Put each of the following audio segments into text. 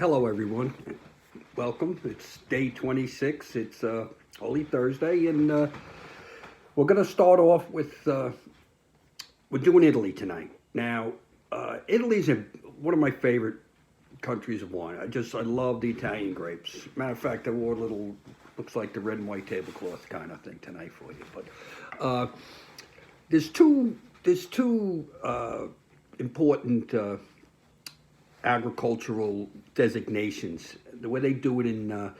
Hello, everyone. Welcome. It's day 26. It's Holy Thursday, and we're going to start off with we're doing Italy tonight. Now, Italy's one of my favorite countries of wine. I love the Italian grapes. Matter of fact, I wore a little looks like the red and white tablecloth kind of thing tonight for you. But there's two important agricultural designations. The way they do it in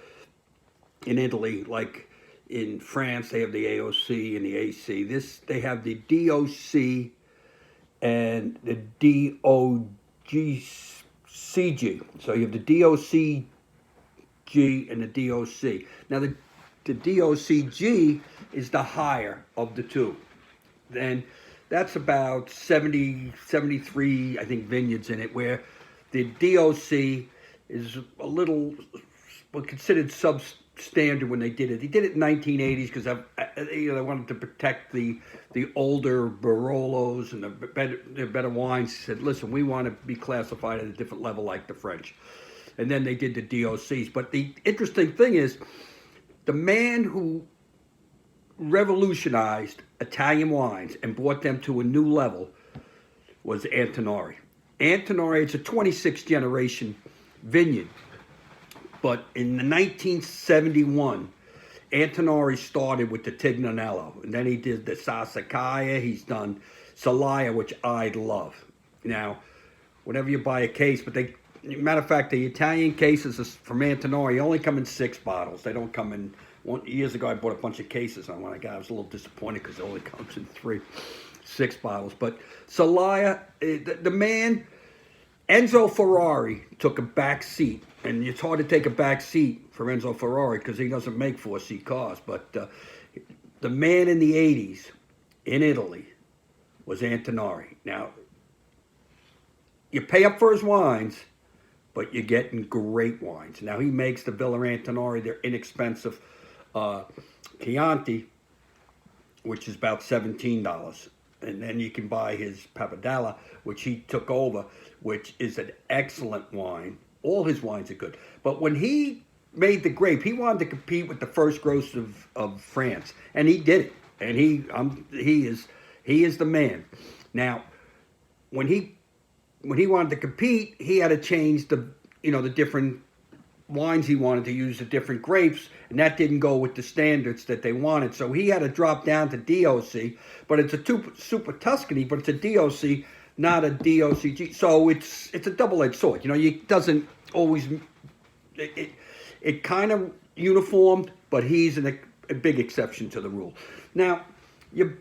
Italy, like in France, they have the AOC and the AC. They have the DOC and the DOCG. So you have the DOCG and the DOC. Now the DOCG is the higher of the two. Then that's about 70, 73, I think, vineyards in it, where the DOC is a little considered substandard when they did it. They did it in 1980s because they wanted to protect the older Barolos and the better wines. Said, listen, we want to be classified at a different level like the French. And then they did the DOCs. But the interesting thing is, the man who revolutionized Italian wines and brought them to a new level was Antinori. Antinori, it's a 26th generation vineyard. But in 1971, Antinori started with the Tignanello. And then he did the Sassicaia. He's done Celaya, which I love. Now, whenever you buy a case, matter of fact, the Italian cases from Antinori only come in 6 bottles. They don't come in. Years ago, I bought a bunch of cases. I was a little disappointed because it only comes in 6 bottles. But Celaya, the man, Enzo Ferrari, took a back seat. And it's hard to take a back seat for Enzo Ferrari because he doesn't make 4-seat cars. But the man in the 80s in Italy was Antinori. Now, you pay up for his wines, but you're getting great wines. Now, he makes the Villa Antinori. They're inexpensive. Chianti, which is about $17. And then you can buy his Papadella, which he took over, which is an excellent wine. All his wines are good. But when he made the grape, he wanted to compete with the first growers of France. And he did it. And he is the man. Now, when he wanted to compete, he had to change the different wines he wanted to use, the different grapes, and that didn't go with the standards that they wanted. So he had to drop down to DOC, but it's a Super Tuscany, but it's a DOC, not a DOCG. So it's a double-edged sword. It doesn't always it kind of uniformed, but he's a big exception to the rule. Now, your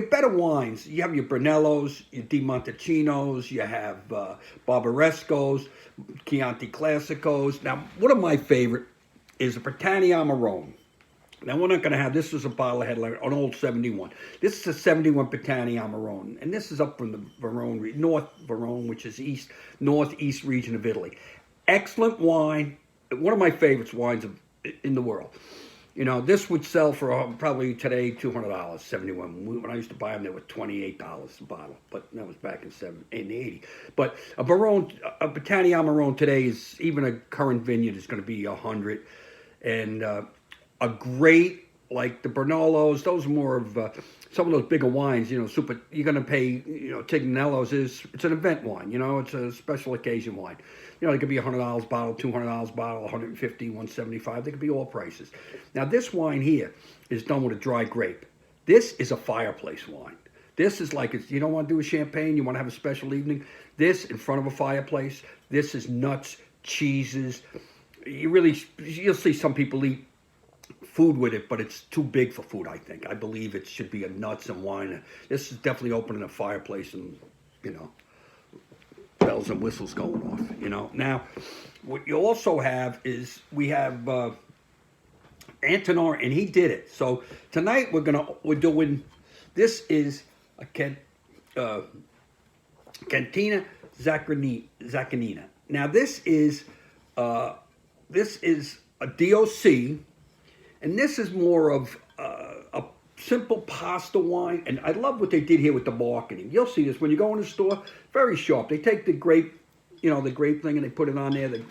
better wines, you have your Brunellos, your Di Montepulcianos, you have Barbarescos, Chianti Classicos. Now, one of my favorite is the Britannia Amarone. Now, we're not going to have, this is a bottle I had like an old 71. This is a 71 Britannia Amarone, and this is up from the Verone, North Verone, which is northeast region of Italy. Excellent wine, one of my favorite wines in the world. This would sell for probably today $200, 71. When I used to buy them, they were $28 a bottle, but that was back in the 80s. But a Britannia Amarone today is, even a current vineyard is going to be $100, and a great, like the Bernolos, those are more of some of those bigger wines. Super. You're going to pay. Tignanello's it's an event wine. It's a special occasion wine. It could be $100 bottle, $200 bottle, $150, $175. They could be all prices. Now, this wine here is done with a dry grape. This is a fireplace wine. This is like, you don't want to do a champagne, you want to have a special evening. This in front of a fireplace. This is nuts, cheeses. You'll see some people eat food with it, but it's too big for food, I think. I believe it should be a nuts and wine. This is definitely opening a fireplace and, bells and whistles going off, Now, what you also have is we have Antinori, and he did it. So tonight we're doing, this is a Cantina Zaccanina. Now this is a DOC, and this is more of a simple pasta wine. And I love what they did here with the marketing. You'll see this when you go in the store. Very sharp. They take the grape the grape thing, and they put it on there, the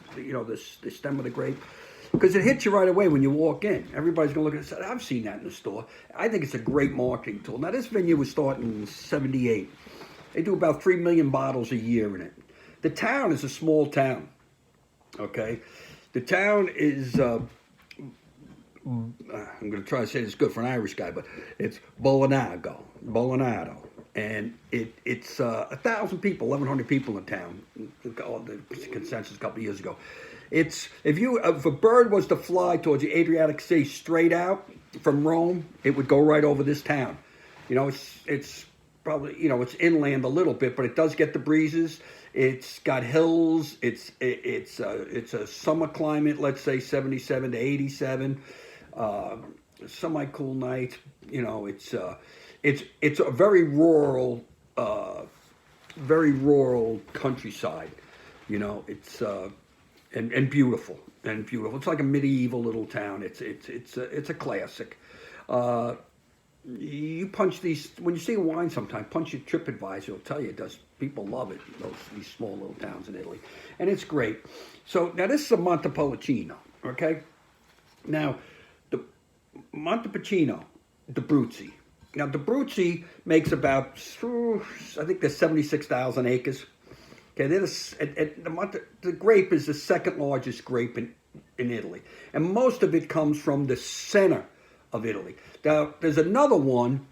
stem of the grape. Because it hits you right away when you walk in. Everybody's going to look at it and say, I've seen that in the store. I think it's a great marketing tool. Now, this vineyard was started in 78. They do about 3 million bottles a year in it. The town is a small town, okay? The town is, I'm going to try to say this good for an Irish guy, but it's Bolonado. And it's 1,000 people, 1,100 people in town. The consensus a couple of years ago. It's if a bird was to fly towards the Adriatic Sea straight out from Rome, it would go right over this town. It's probably it's inland a little bit, but it does get the breezes. It's got hills. It's a summer climate, let's say 77 to 87. Semi-cool nights. It's a very rural countryside. It's and beautiful. It's like a medieval little town. It's a classic. You punch these when you see a wine sometime. Punch your TripAdvisor. It'll tell you. People love it. These small little towns in Italy, and it's great. So now this is a Montepulciano. Okay. Now the Montepulciano, D'Abruzzi. Now D'Abruzzi makes about I think there's 76,000 acres. Okay, the grape is the second largest grape in Italy. And most of it comes from the center of Italy. Now, there's another one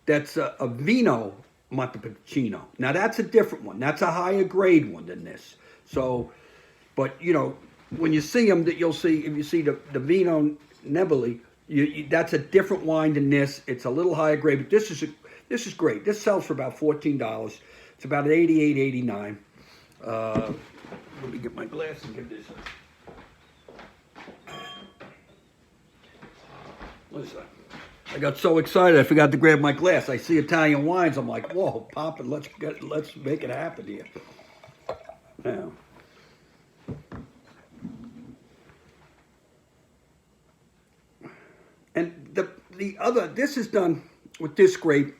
that's a Vino Montepulciano. Now, that's a different one. That's a higher grade one than this. So, but, when you see them, if you see the Vino Neboli, that's a different wine than this. It's a little higher grade, but this is great. This sells for about $14. It's about 88, 89. Let me get my glass and give this a... What is that? I got so excited I forgot to grab my glass. I see Italian wines. I'm like, whoa, pop it. Let's make it happen here. Now, and this is done with this grape.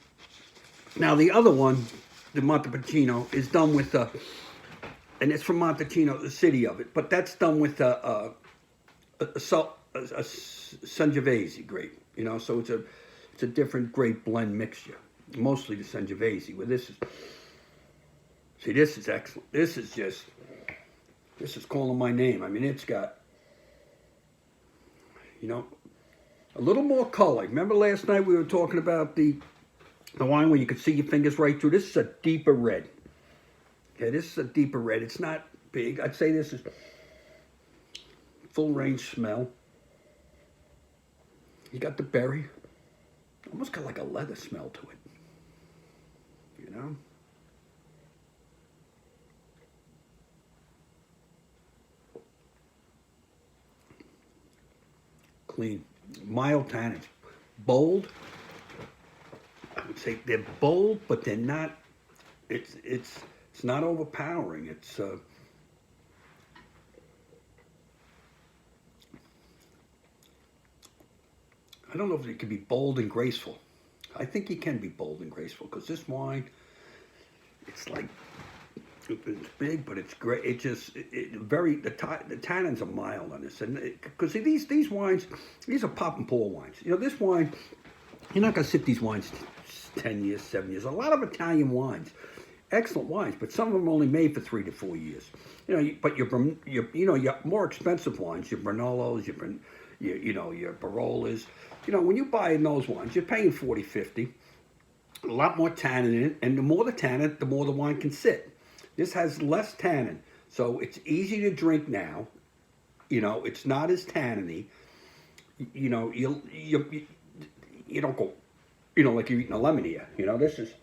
Now the other one, the Montepulciano, is done with and it's from Montepulciano, the city of it, but that's done with a Sangiovese grape, so it's a different grape blend mixture, mostly the Sangiovese. Where this is excellent. This is calling my name. I mean, it's got, a little more color. Remember last night we were talking about the wine where you could see your fingers right through? This is a deeper red. Okay, this is a deeper red. It's not big. I'd say this is full range smell. You got the berry. Almost got like a leather smell to it. Clean. Mild tannins. Bold. I would say they're bold, but they're not. It's not overpowering. It's I don't know if it can be bold and graceful. I think he can be bold and graceful because this wine, it's like it's big, but it's great. The tannins are mild on this, and because these wines, these are pop and pour wines. This wine, you're not gonna sit these wines 10 years, 7 years. A lot of Italian wines, excellent wines, but some of them are only made for 3 to 4 years. But your more expensive wines, your Brunolos, your Barolas, when you buy in those wines, you're paying 40, 50. A lot more tannin in it, and the more the tannin, the more the wine can sit. This has less tannin, so it's easy to drink now. It's not as tanniny. You don't go, like you're eating a lemon here. This is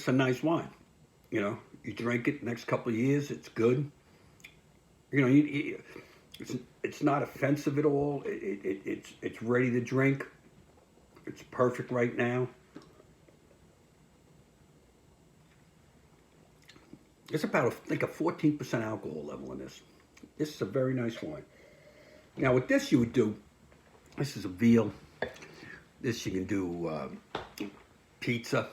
a nice wine. You drink it next couple of years, it's good. It's not offensive at all. It's ready to drink. It's perfect right now. It's about, I think, a 14% alcohol level in this. This is a very nice wine. Now, with this you would do, this is a veal. This you can do pizza,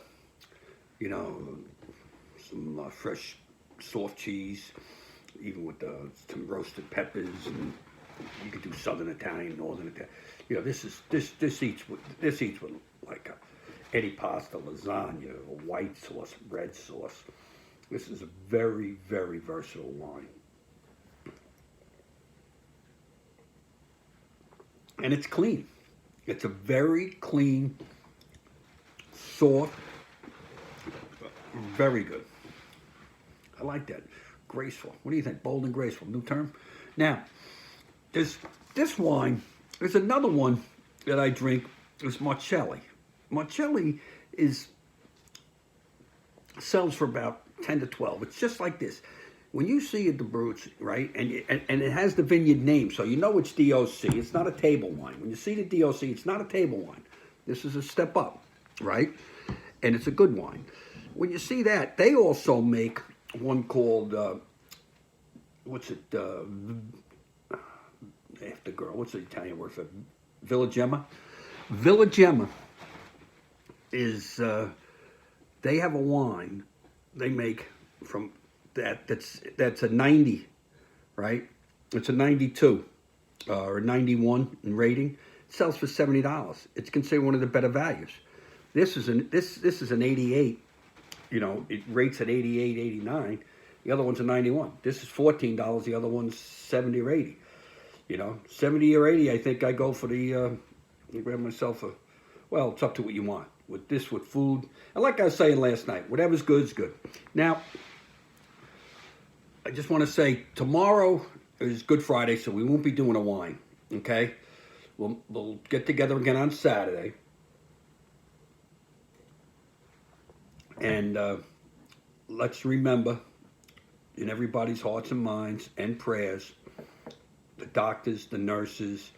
some fresh soft cheese, even with some roasted peppers, and you could do Southern Italian, Northern Italian. You know, this eats with like any pasta, lasagna, or white sauce, red sauce. This is a very, very versatile wine. And it's clean. It's a very clean, soft, very good. I like that. Graceful. What do you think? Bold and graceful. New term? Now, there's this wine. There's another one that I drink. It's Marcelli. Marcelli sells for about 10 to 12. It's just like this. When you see it, the Brutes, right, and it has the vineyard name, so you know it's DOC. It's not a table wine. When you see the DOC, it's not a table wine. This is a step up, right? And it's a good wine. When you see that, they also make one called, what's it, after girl, what's the Italian word for it? Villagemma? Villagemma is, they have a wine they make from that's a 90, right? It's a 92 or 91 in rating. It sells for $70. It's considered one of the better values. This is an 88. You know, it rates at 88, 89. The other one's a 91. This is $14. The other one's 70 or 80. You know, 70 or 80. I think I go for the. I grab myself a. Well, it's up to what you want. With this, with food, and like I was saying last night, whatever's good is good. Now, I just want to say tomorrow is Good Friday, so we won't be doing a wine. Okay, we'll get together again on Saturday, and let's remember in everybody's hearts and minds and prayers, the doctors, the nurses,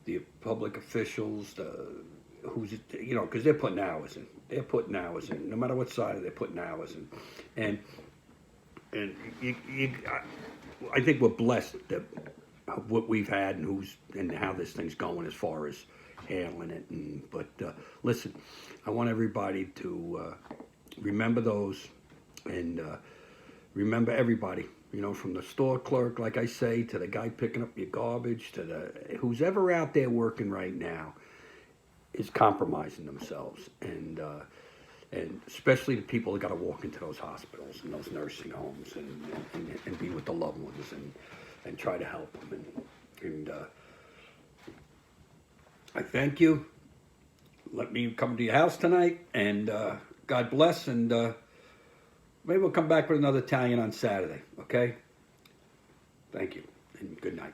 the public officials, because they're putting hours in. They're putting hours in. No matter what side they're putting hours in, and I think we're blessed that what we've had and how this thing's going as far as handling it. But listen, I want everybody to remember those and remember everybody. You know, from the store clerk, like I say, to the guy picking up your garbage, to who's ever out there working right now is compromising themselves, and especially the people that got to walk into those hospitals and those nursing homes and be with the loved ones and try to help them. And I thank you. Let me come to your house tonight, and God bless, and maybe we'll come back with another Italian on Saturday, okay? Thank you, and good night.